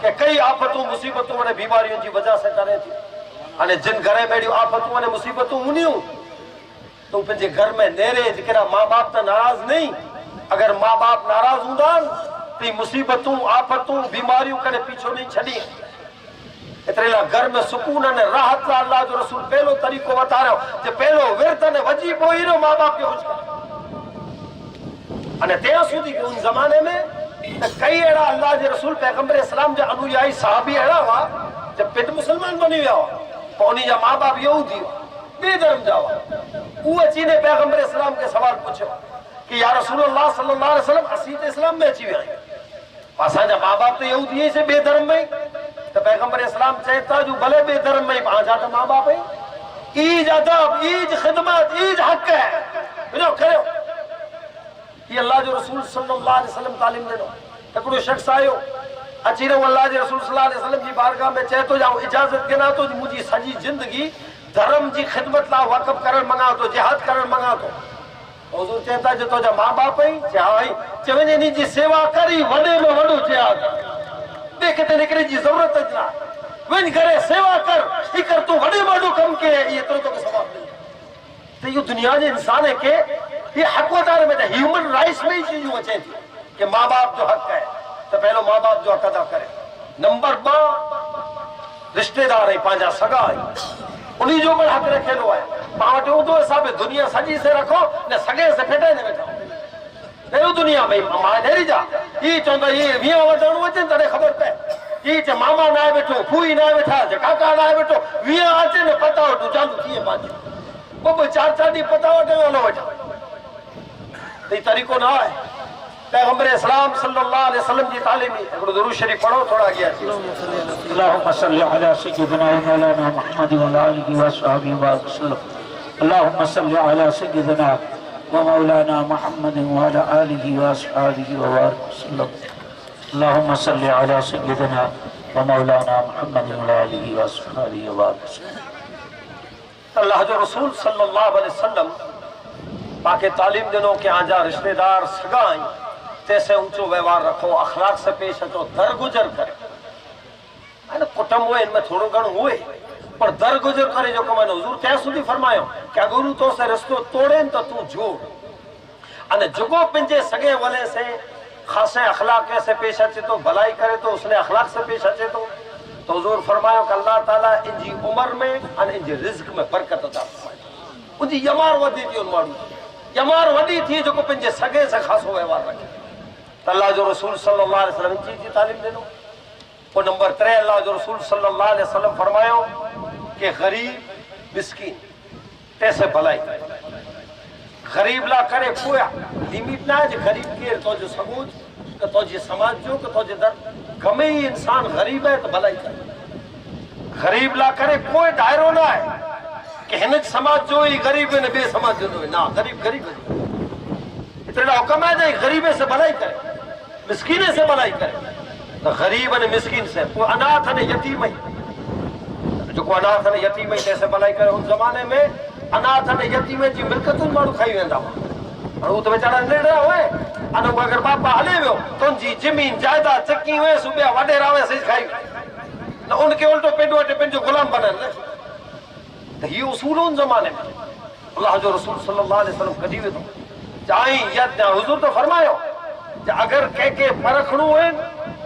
कि कई आफतों मुसीबतों ने बीमारियों की वजह से टरे थी। अने जिन घरे में आफतों ने मुसीबतों हुनियूं तो पे घर में नेरे जरा माँ बाप तो नाराज नहीं। अगर माँ बाप नाराज होंदा तो मुसीबतों आफतों बीमारियों करे पीछो नहीं छड़ी। एतरेला घर में सुकून ने राहत ला अल्लाह जो रसूल पहलो तरीको बतायो जे पहलो विरत ने वजीबो हीरो मां बाप के खुश कर अने त्या सुधी के उन जमाने में कई एड़ा अल्लाह जे रसूल पैगंबर इस्लाम जे अनुयायी साहबी एड़ा हुआ जब पिट मुसलमान बनी विया पौनी जा मां बाप यहूदी बेधर्म जावा वो अचीने पैगंबर इस्लाम के सवाल पूछो कि या रसूलुल्लाह सल्लल्लाहु अलैहि वसल्लम असी तो इस्लाम में अची विया असा जा मां बाप तो यहूदी से बेधर्म में तो पैगंबर इस्लाम चेता जो भले बेधर्म में आजा तो मां बाप है ईज अदब ईज खिदमत ईज हक है बुझो करो ये अल्लाह जो रसूल सल्लल्लाहु अलैहि वसल्लम तालीम देनो एकड़ो शख्स आयो अची रो अल्लाह जे रसूल सल्लल्लाहु अलैहि वसल्लम जी बारगाह में चेतो जाऊं इजाजत गिना तो मुजी सजी जिंदगी धर्म जी खिदमत ला वक़फ करण मंगा तो जिहाद करण मंगा तो हुजूर चेता जो तो जा मां बाप ही चाहे चवने नी जी सेवा करी वडे में वडो जिहाद देख ते निकरे जी जरूरत ना वन करे सेवा कर ई कर तू वडे वडो कम के ये तो सवाब दे तो ये दुनिया जे इंसान है के ये हकदार में ह्यूमन राइट्स में ही चीज अचे थी कि माँ बाप जो हक है तो पहलो माँ बाप जो हक अदा करे नंबर 2 रिश्तेदार है पांजा सगा है उन्हीं जो पर हक रखेलो है पावट उदो हिसाब दुनिया सजी से रखो ने सगे से फेटे ने बैठो नेरो दुनिया में मां नेरी जा ई चंदा ये विया वडणो वचे तने खबर पे ई च मामा ना बैठो फूई ना बैठा ज काका ना बैठो विया आचे ने पता तू चालू थी बात वो 4 दी पता वटे वालो बैठा ये तरीको ना है पैगंबर इस्लाम सल्लल्लाहु अलैहि वसल्लम की तालीम एकड़ो दुरूद शरीफ पढ़ो थोड़ा गया अल्लाहुम्मा सल्लि अला सय्यिदिना मौलाना मुहम्मद व अला आलिहि व अस्हाबिहि व सल्लम अल्लाहुम्मा सल्लि अला सय्यिदिना व मौलाना मुहम्मद व अला आलिहि व अस्हाबिहि व सल्लम अल्लाहुम्मा सल्लि अला सय्यिदिना व मौलाना मुहम्मद व अला आलिहि व अस्हाबिहि व सल्लम अल्लाह जो रसूल सल्लल्लाहु अलैहि वसल्लम पाके तालीम दिनों के आजा रिश्तेदार सगाई तैसे ऊंचो व्यवहार रखो अखलाक से पेश अचो दरगुजर करे है ना कुटुंब हुए इनमें थोड़ो घणो हुए पर दरगुजर करे जो कम हुजूर त्या सुधी फरमायो कि अगुरु तो से रिश्तो तोड़े तो तू जोड़ अने जुगो पिंजे सगे वाले से खासे अखलाक से पेश अचे तो भलाई करे तो उसने अखलाक से पेश अचे तो हुजूर फरमायो कि अल्लाह ताला इनजी उम्र में अने इनजे रिज़्क में बरकत अता फरमाए उनजी यमार वधी थी उन माण्हू यमार वडी थी जो पिंजे सगे से खासो व्यवहार रखे अल्लाह जो रसूल सल्लल्लाहु अलैहि वसल्लम जी तालीम देनो और नंबर 3 अल्लाह जो रसूल सल्लल्लाहु अलैहि वसल्लम फरमायो कि गरीब मिस्कीन तैसे भलाई गरीब ला करे कोया लिमिट ना है गरीब के तो जो सगोज के तो जे समाज जो के तो जे दर गमे ही इंसान गरीब है तो भलाई करे गरीब ला करे कोई दायरो ना है कि हिन समाज जो ही गरीब ने बे समाज जो ना गरीब गरीब इतना हुक्म है जे गरीबे से भलाई करे मिस्कीने से भलाई करे तो गरीब ने मिस्कीन से वो अनाथ ने यतीम है जो को अनाथ ने यतीम है कैसे भलाई करे उन जमाने में अनाथ ने यतीम जी मिलकतुन माण्हू खाई वेंदा और वो तो बेचारा निडरा होए अने अगर पापा हले वियो तो जी जमीन जायदाद चकी हुए सुबह वडे रावे से खाई न उनके उल्टो पेडो वटे पेंजो गुलाम बनन तो ये उसूल उन जमाने में अल्लाह जो रसूल सल्लल्लाहु अलैहि वसल्लम कदी वे तो चाहे यद हुजूर तो फरमायो कि अगर के परखणो है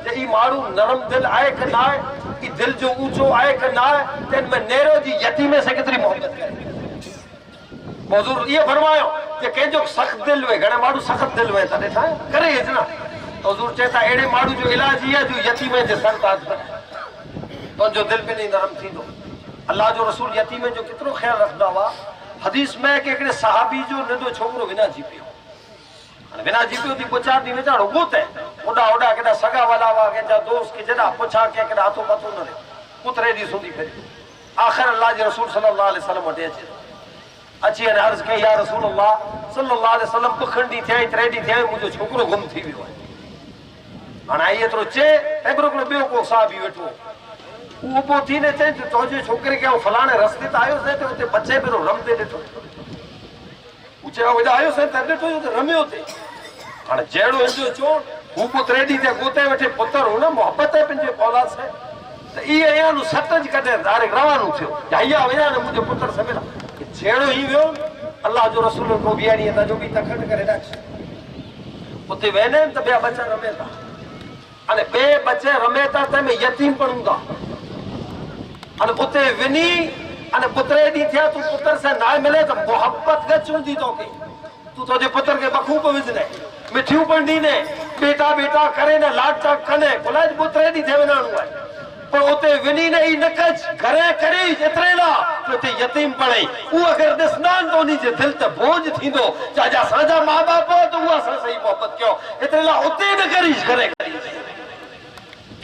जे ई मारू नरम दिल आए कि ना आए ई दिल जो ऊंचो आए कि ना आए तेन में नेरो जी यतीमे से कितनी मोहब्बत करे हुजूर ये फरमायो कि के जो सख्त दिल वे घणे मारू सख्त दिल वे तने था करे इतना हुजूर चेता एड़े मारू जो इलाज है जो यतीमे जे सर ताज तो जो दिल पे नहीं नरम थी दो अल्लाह जो रसूल यतीम जो कितनो ख्याल रखदा हुआ हदीस में के एकड़े सहाबी जो नंढो छोकरो विना जी पियो विना जी पियो थी पुछा दी वेचाड़ो गोते ओडा ओडा केडा सगा वाला वा के जा दोस्त के जदा पुछा के केडा हाथो पतो न रे पुत्रे दी सुंदी फिर आखिर अल्लाह जे रसूल सल्लल्लाहु अलैहि वसल्लम वटे अची ने अर्ज के या रसूल अल्लाह सल्लल्लाहु अलैहि वसल्लम पुखंडी थे त्रेडी थे मुजो छोकरो गुम थी वियो हां आई एतरो चे एबरो को बियो को साहबी वेठो वो पोथी ने चे तो जे छोकरे के फलाने रस्ते त आयो से ते बच्चे पे रमते देठो उचे वडा आयो से ते देठो तो रमियो थे हां जेड़ो इंजो चो वो पुत्रेडी ते गोते वेठे पुत्र हो ना मोहब्बत है पिंजे औलाद से तो ई आया नु सतज कटे डायरेक्ट रवानो थियो जाया वया ने मुझे पुत्र समेला जेड़ो ही वियो अल्लाह जो रसूल को बियानी था जो भी तखट करे डाक्स उते वेने त बे बच्चा रमेता अने बे बच्चे रमेता ते में यतीम पणूंगा अने उते विनी अने पुत्र दी थिया तू पुत्र से ना मिले तो मोहब्बत गच हुंदी तोखे तू तो जे पुत्र के बखूब विजने मिठियूं पण दी ने बेटा बेटा करे ने लाड चाक कने बोलाज पुत्र दी थे वनाणो है पर उते विनी ने ई नकज घरे करी एतरे ला तो ते यतीम पड़े उ अगर दसनान तो नी जे दिल ते बोझ थींदो चाजा साजा मां बाप तो उ सा सही मोहब्बत क्यों एतरे ला उते न करी घरे करी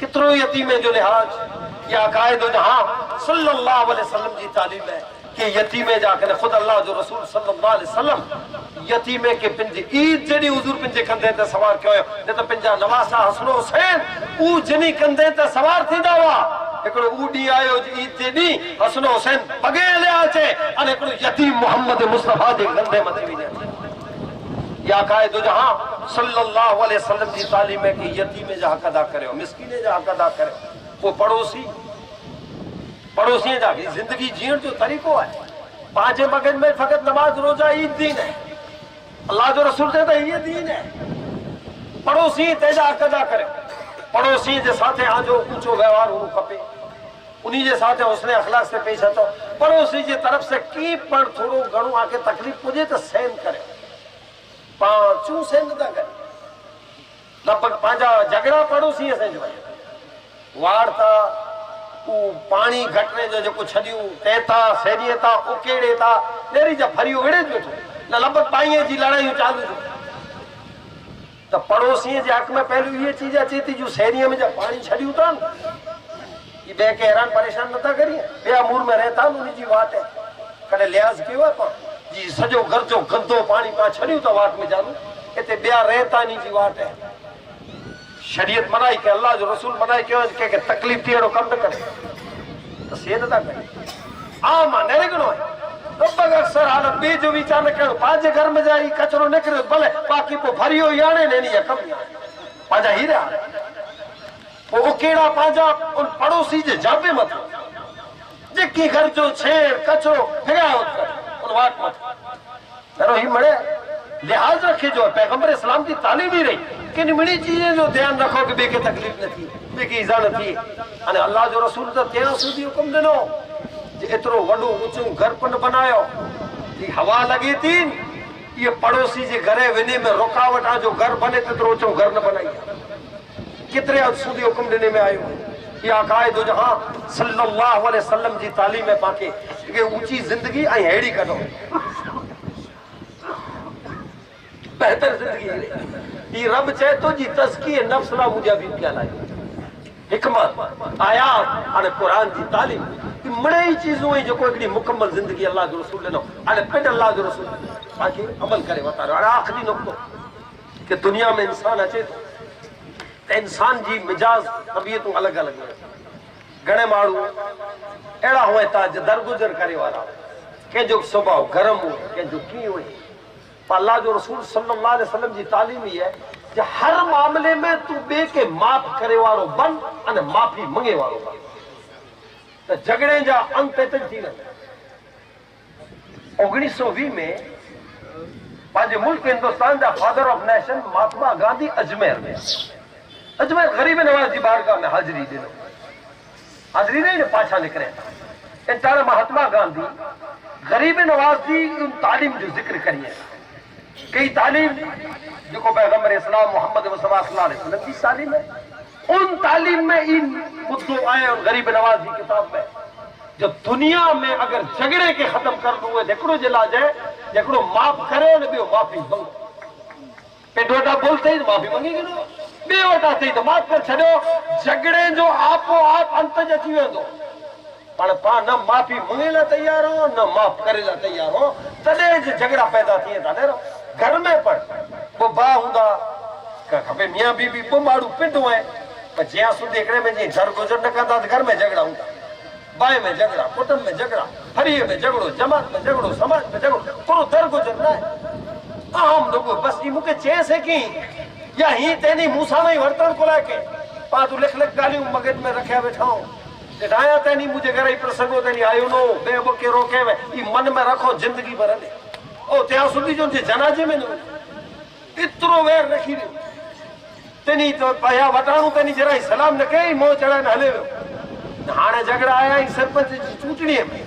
कितरो यतीमे जो लिहाज या कायदो जहां सल्लल्लाहु अलैहि वसल्लम जी तालीम है कि यतीमे जाके खुद अल्लाह जो रसूल सल्लल्लाहु अलैहि वसल्लम यतीमे के पिंज ईद जड़ी हुजूर पिंजे कंधे ते सवार कयो ने तो पिंजा नवासा हसन हुसैन ऊ जनी कंधे ते सवार थींदा हुआ एकड़ो ऊडी आयो ईद जे दी हसन हुसैन पगे ले आचे अने एकड़ो यतीम मोहम्मद मुस्तफा जे कंधे मथे विने या कायदो जहां सल्लल्लाहु अलैहि वसल्लम जी तालीम है कि यतीमे जा हक अदा करियो मिस्कीने जा हक अदा करियो वो पड़ोसी जा जिंदगी जीण जो तरीको है पांचे मगज में फकत नमाज रोजा ईद दीन है अल्लाह जो रसूल से तो ये दीन है पड़ोसी तेजा हक अदा करे पड़ोसी जे साथे आजो ऊंचो व्यवहार हो खपे उन्हीं जे साथे उसने अखलाक से पेश अचो पड़ोसी जे तरफ से की पण थोड़ो घणो आके तकलीफ पुजे तो सहन करे पांचू सहन था करे लगभग पांजा झगड़ा पड़ोसी से जो वार था पानी घटने जो जो छड़ियों तेता सेरियता उकेड़ेता नेरी जा फरियो विड़े बैठो न लगभग पाईए जी लड़ाई चालू थी तो पड़ोसी जे हक में पहलू ये चीज अचे थी जो सेरिया में जा पानी छड़ियों था ये बे के हैरान परेशान न था करिए बे मूर में रहता उन्हीं जी बात है कने लिहाज क्यों है जी सजो घर जो गंदो पानी पा छड़ियों तो वाट में जानू इते बिया रहता नहीं जी बात है शरीयत मनाई के अल्लाह जो रसूल मनाई के तकलीफ थी एड़ो कम न करे तो सेहत था करे आम नेरे गनो है लगभग अक्सर हालत बे जो विचार न करो पांचे घर में जाई कचरो निकरे भले बाकी को भरियो याने ने नहीं कम पांजा ही रहा वो केड़ा पांजा उन पड़ोसी जे जाबे मत जेकी घर जो छेड़ कचरो फेगा उन वाट मत नरो ही मड़े लिहाज रखे जो पैगंबर इस्लाम की तालीम ही रही कि निमड़ी चीजें जो ध्यान रखो कि बे के तकलीफ न थी बे की इज़ा न थी अने अल्लाह जो रसूल तो तेरा सुधी हुक्म दिनो जे एतरो वडो ऊंचो घर पन बनायो जी हवा लगे थी ये पड़ोसी जे घरे वने में रुकावट आ जो घर बने तेतरो ऊंचो घर न बनाई कितरे सुधी हुक्म देने में आयो या कायदो जहां सल्लल्लाहु अलैहि वसल्लम जी तालीम में पाके कि ऊंची जिंदगी आई हेड़ी करो बेहतर जिंदगी ये रब चाहे तो जी तज़किए नफ्स ला मुझे भी क्या लाई हिकमत आयात अने कुरान जी तालीम कि मड़े चीजों जो कोई मुकम्मल जिंदगी अल्लाह जो रसूल ने अने पिंड अल्लाह जो रसूल बाकी अमल करे वतारो अने आखिरी नुक्तो कि दुनिया में इंसान अचे तो इंसान जी मिजाज तबीयतों अलग अलग घणे माण्हू अहिड़ा हुए था जो दरगुजर करे वाला कंहिंजो स्वभाव गरम हो कंहिंजो कीअं हुई अल्लाह जो रसूल सल्लल्लाहु अलैहि वसल्लम जी तालीम ही है कि हर मामले में तू बे के माफ करे वारो बन अने माफी मंगे वारो बन तो झगड़े जा अंत एतन थी न 1920 में पांजे मुल्क हिंदुस्तान जा father of nation Mahatma Gandhi Ajmer में अजमेर गरीब नवाज जी बारगाह में हाजिरी दिनो हाजिरी नहीं पाछा निकरे इंटारे महात्मा गांधी गरीब नवाज जी तालीम जो जिक्र करिए कई तालीम जो पैगंबर इस्लाम मोहम्मद मुस्तफा सल्लल्लाहु अलैहि वसल्लम की तालीम है उन तालीम में इन मुद्दों आए और गरीब नवाज की किताब में जब दुनिया में अगर झगड़े के खत्म कर दो जेकड़ो जिला जाए जेकड़ो माफ करे न बियो माफी मंगो पेटोटा बोलते ही माफी मंगेगी न बेवटा थी तो माफ कर छड़ो झगड़े जो आपो आप अंत जची वेंदो पर पा न माफी मंगे ला तैयार हो न माफ करे ला तैयार हो तदे झगड़ा पैदा थिए था ने घर में पर वो बा हुंदा खपे मियां बीबी माड़ू पिंड है पर ज्यां सुधी एकड़े में जी घर गुजर न कंदा घर में झगड़ा हुंदा बाय में झगड़ा कुटुंब में झगड़ा फरिए में झगड़ो जमात में झगड़ो समाज में झगड़ो थोड़ो दर गुजर ना है आम लोग बस ई मुके चे से की या ही तेनी मूसा में वर्तन को लाके पा तू लिख लिख गालियों मगज में रखया बैठा हूं डाया तेनी मुझे घर ही प्रसंगो तेनी आयो नो बेबके रोके वे ई मन में रखो जिंदगी भर ले ओ त्या सुधी जो जनाजे में न इतरो वेर रखी तेनी तो पाया वटाणू तेनी जरा सलाम न कई मोह चढ़ा न हले हाणे झगड़ा आया ही सरपंच जी चूंटणीअ में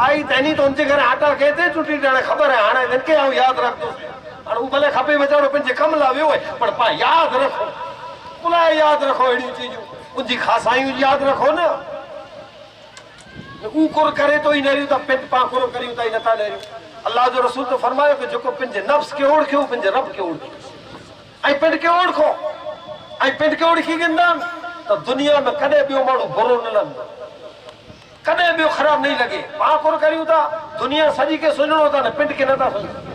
आई तैनी तो उनजे घर आटा कहते चूंटणी ॾियण ख़बर है हाणे इनके आऊं यादि रखंदो हाणे हू भले खपे वीचारो पंहिंजे कम लाइ वियो आहे पर पाण यादि रखो बुलाए यादि रखो अहिड़ियूं चीजूं उनजी ख़ासायूं यादि रखो न ऊ कुर करे तो ही नरियूं था पिंड पाण कुर करियूं था ही नथा नरियूं अल्लाह जो रसूल तो फरमायो कि जेको पंहिंजे नफ्स खे ओळखियो पंहिंजे रब खे ओळखियो ऐं पिंड खे ओळखो ऐं पिंड खे ओळखी वेंदा तो दुनिया में कॾहिं ॿियो माण्हू बुरो न लॻंदो कॾहिं ॿियो ख़राब नहीं लगे पाण कुर करियूं था दुनिया सॼी खे सुञणो था न पिंड खे नथा सुञो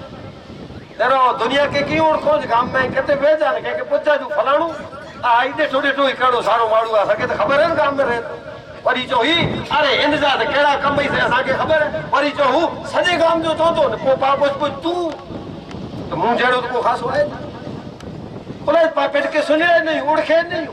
ॾेरो दुनिया खे कीअं ओळखो गाम में किथे वेझा न कंहिंखे पुछा जूं फलाणो आई ॾेठो ॾेठो ही कहिड़ो सारो माण्हू आहे असांखे त ख़बर आहे न गाम में रहे थो वरी चओ ही अरे हिन जा त कहिड़ा कम ई असांखे ख़बर आहे वरी चओ हू सॼे गाम जो चवंदो न पोइ पाण पुछ तूं त मूं जहिड़ो त को ख़ासि आहे बोले पाण पिंड खे सुञाणे नहीं ओळखे नहीं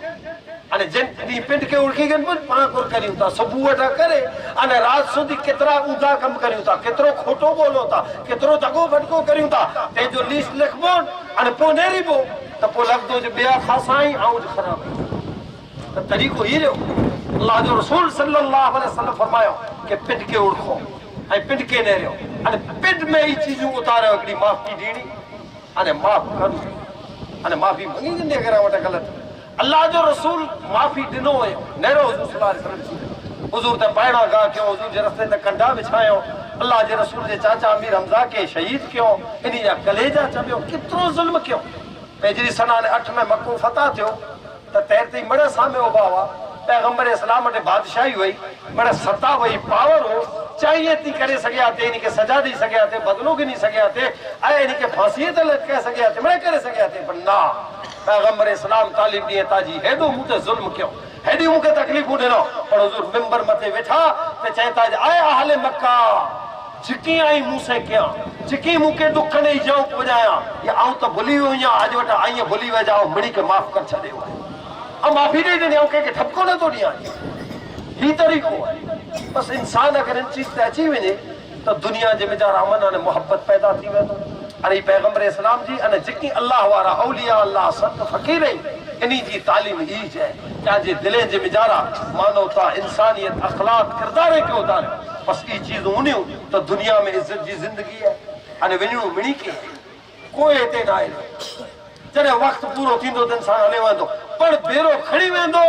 अने जिन पिंड के ओळखी गन पाण कुर करियूं था सुबुह वठा करे अने रात सुधी केतिरा ऊंधा कम करियूं था केतिरो खोटो बोलो था केतिरो दगो फटको करियूं था तेजो लिस्ट लिखबो अने पोइ नेरीबो त पोइ लॻंदो जे ॿिया ख़ासा ई ऐं ख़राब त तरीक़ो ई रहियो अल्लाह जो रसूल सल्लल्लाहु अलैहि वसल्लम फरमायो कि पिंड के ओळखो ऐं पिंड के नेरियो अने पिंड में ई चीजूं उतारियो हिकिड़ी माफ़ी ॾियणी अने माफ़ कनि अने माफ़ी मङी वेंदी अगरि वटि ग़लति अल्लाह जो रसूल माफ़ी ॾिनो हुयो नेरो हुज़ूर सल्लल्लाहु अलैहि वसल्लम हुज़ूर ते पाइणा गा कयो हुज़ूर जे रस्ते ते कंडा विछायो अल्लाह जे रसूल जे चाचा अमीर हमज़ा के शहीद कयो इन जा कलेजा चबियो केतिरो ज़ुल्म कयो पंहिंजी सनान 8 में मक्को फतह थियो त तैरते मड़े सामे उभा हुआ पैगंबर इस्लाम वटि बादशाही हुई मड़े सत्ता हुई पावर हो चाहिए थी करे सघिया थे इनके सजा दी सघिया थे बदलो गिनी सघिया थे ऐं इनके फांसीअ ते लटकाए सघिया थे मड़े करे सघिया थे पर ना पैगंबर इस्लाम तालीम ॾिए ताजी हेॾो मूं ते ज़ुल्म कयो हेॾी मूंखे तकलीफ़ूं ॾिनो पर हुज़ूर मिंबर मथे वेठा त चए था आए अहले मक्का जिकी आई मूं से कयां जिकी मूंखे दुख ॾेई जाऊं पुॼायां या आऊं त भुली वियो आहियां अॼु वटि आईं भुली वञाओ मिड़ी खे माफ़ करे छॾियो आहे ऐं माफ़ी ॾेई ॾिनी ऐं कंहिंखे ठपको नथो ॾियां ही तरीक़ो आहे बसि इंसान अगरि इन चीज़ ते अची वञे त दुनिया जे विचार अमन अने मोहब्बत पैदा थी वेंदो अरे पैगंबर इस्लाम जी अने जिकी अल्लाह वारा औलिया अल्लाह संत फ़कीर इन्ही जी तालीम ई है तव्हांजे दिले जे मिजारा मानवता इंसानियत अखलाक किरदार खे उतारे बसि ई चीज़ूं हूंदियूं त दुनिया में इज़त जी ज़िंदगी आहे अने वञणो मिणी के कोई हिते न आहे जॾहिं वक़्तु पूरो थींदो त इंसान हले वेंदो पर बेरो खणी वेंदो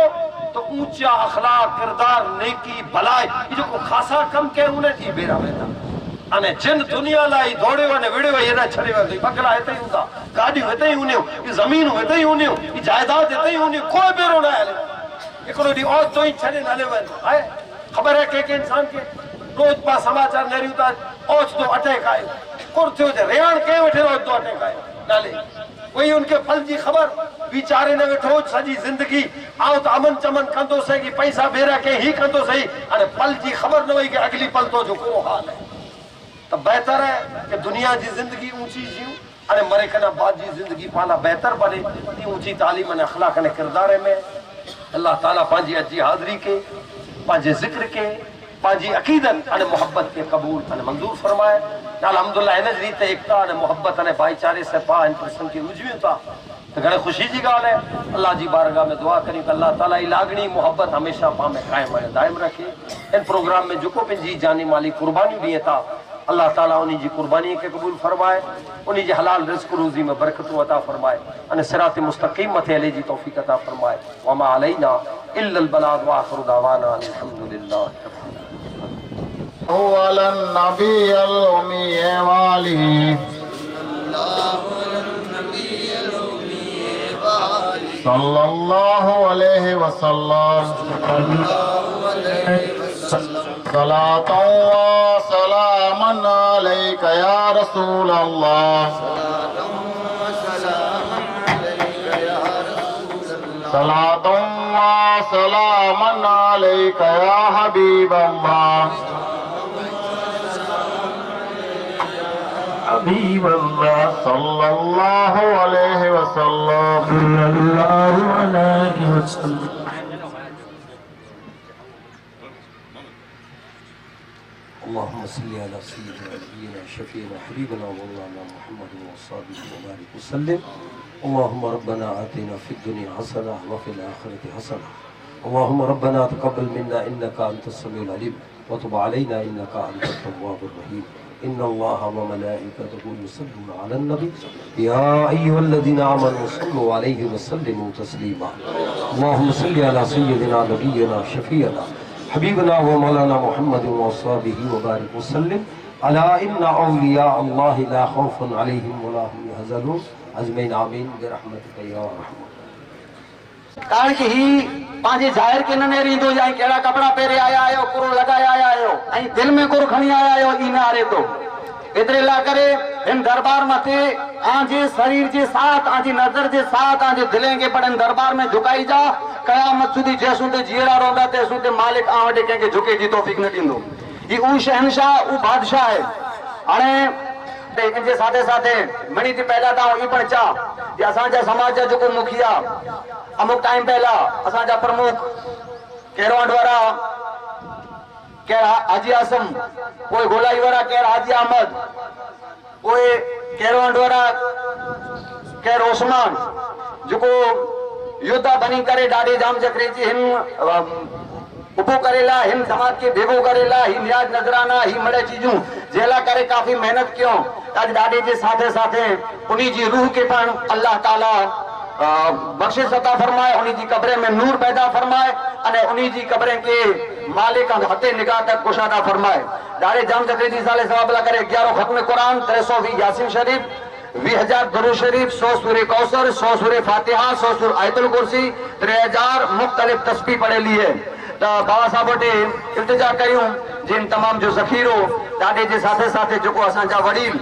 तो ऊंचा अखलाक किरदार नेकी भलाई जेको ख़ासा कम कयो उन जी बेरा वेंदा अने जिन दुनिया लाइ दौड़ियो अने विड़ियो हेॾा छॾे वेंदो बगला हिते ई हूंदा गाॾियूं हिते ई हूंदियूं ई ज़मीनूं हिते ई हूंदियूं ई जाइदाद हिते ई हूंदियूं कोई बेरो न हले हिकिड़ो ॾींहुं औरतो ई छॾे हले वेंदो आहे ख़बर आहे कंहिं इंसान खे रोज़ पा समाचार नेरियूं था ओचितो अटैक आयो कुर थियो जे रेहान कंहिं वेठे ओचितो अटैक आयो नाले वही उनके फल जी खबर वीचारे न वेठो सजी जिंदगी आओ तो अमन चमन कंदो सही कि पैसा बेरा के ही कंदो सही अने पल जी खबर न वही कि अगली पल तो जो को हाल है तो बेहतर है कि दुनिया की जिंदगी ऊंची जियूं अने मरे कना बाद जी जिंदगी पाला बेहतर बने ती ऊंची तालीम अने अखलाक अने किरदार में अल्लाह ताला पांजी अजी हाज़री के पांजे जिक्र के पांजी अकीदत अने मोहब्बत के कबूल अने मंजूर फरमाए अल्हम्दुलिल्लाह इन रीते एकता अने मोहब्बत अने भाईचारे से पा इन प्रसंग की उजवियूं था तो घणे ख़ुशी जी ॻाल्हि है अल्लाह जी बारगाह में दुआ करी कि अल्लाह ताला ई लागणी मोहब्बत हमेशा पा में कायम ऐं दायम रखे इन प्रोग्राम में जेको पंहिंजी जानी माली कुर्बानियूं ॾिए था अल्लाह ताला उन्हीं जी कुर्बानी के कबूल फरमाए उन्हीं जी हलाल रिज़्क़ रूज़ी में बरकतूं अता फरमाए अने सिरात मुस्तक़ीम मथे हले जी तौफ़ीक़ अता फरमाए वमा अलैना इल्लल बलाग व आखिरु दावाना अल्हम्दुलिल्लाह अवलन नबियल उम्मी वाली सल्लल्लाहु अलैहि वसल्लम सलातों व सलामन अलैका या रसूल अल्लाह सलातों व सलामन अलैका या हबीब अल्लाह हबीब अल्लाह सल्लल्लाहु अलैहि वसल्लम सल्लल्लाहु अलैहि वसल्लम اللهم صل على سيدنا نبينا شفيعنا حبيبنا ومولانا محمد وصحبه وبارك وسلم اللهم ربنا آتنا في الدنيا حسنة وفي الآخرة حسنة अल्लाहुम्मा रब्बना तक़ब्बल मिन्ना इन्नका अंतस समीउल अलीम व तुब अलैना इन्नका अंतत तव्वाबुर रहीम इन्नल्लाहा व मलाइकतहु युसल्लूना अलन नबी या अय्युहल्लज़ीना आमनू सल्लु अलैहि व सल्लिमू तस्लीमा अल्लाहुम्मा सल्लि अला सय्यिदिना नबिय्यिना शफीअना हबीबना व मौलाना मुहम्मद व अस्हाबिही व बारिक व सल्लिम अला इन्ना औलिया अल्लाह ला खौफुन अलैहिम व ला हुम यहज़नून अजमईन आमीन बिरहमतिका या रहमान। कारण कि ही पांजे जाहिर के न रींदो जाए केड़ा कपड़ा पहरे आया आयो कुरो लगाया आया आयो ऐं दिल में कुरो खणी आया आयो ई न आरे तो एतरे ला करे इन दरबार मथे आंजे शरीर जे साथ आंजी नजर जे साथ आंजे दिलें के पड़न दरबार में झुकाई जा कयामत सुधी जैसुं ते जीअरा रोंदा तेसुं ते मालिक आ वटे कंहिंखे झुके जी तौफीक न ॾींदो। ई ऊ शहनशाह ऊ बादशाह है। हाणे इनजे साथे साथे मणी थी पैदा था ई पण चा कि असांजा समाज जा जेको मुखिया अमुक टाइम पहला असांजा प्रमुख केरवांड वारा केर हाजी आसम कोई गोलाई वारा केर हाजी अहमद कोई केरवांड वारा केर ओस्मान जेको योद्धा बनी करे ॾाढी जाम चक्री जी हिन उभो करेला हिन समाज के भेगो करेला ही न्याज नजराना ही मड़े चीजूं जेला करे काफी मेहनत क्यों आज ॾाढे जे साथे साथे उन्हीं जी रूह के पण अल्लाह ताला बख्शिश अता फरमाए उन्हीं जी कब्रे में नूर पैदा फरमाए अने उन्हीं जी कब्रे के मालिक हथे निगाह तक कुशादा फरमाए। ॾाढे जाम चक्री जी साले सवाबला करे 11 खत्म कुरान 320 यासीन शरीफ 20,000 दुरूद शरीफ 100 सूरे कौसर 100 सूरे फातिहा 100 सूर आयतुल कुर्सी 3000 मुख्तलिफ तस्बीह पढ़े लिए बाबा साहब वटे इल्तिजा कयूं जिन तमाम जो ज़ख़ीरो ॾाढे जे साथे साथे जेको असांजा वडील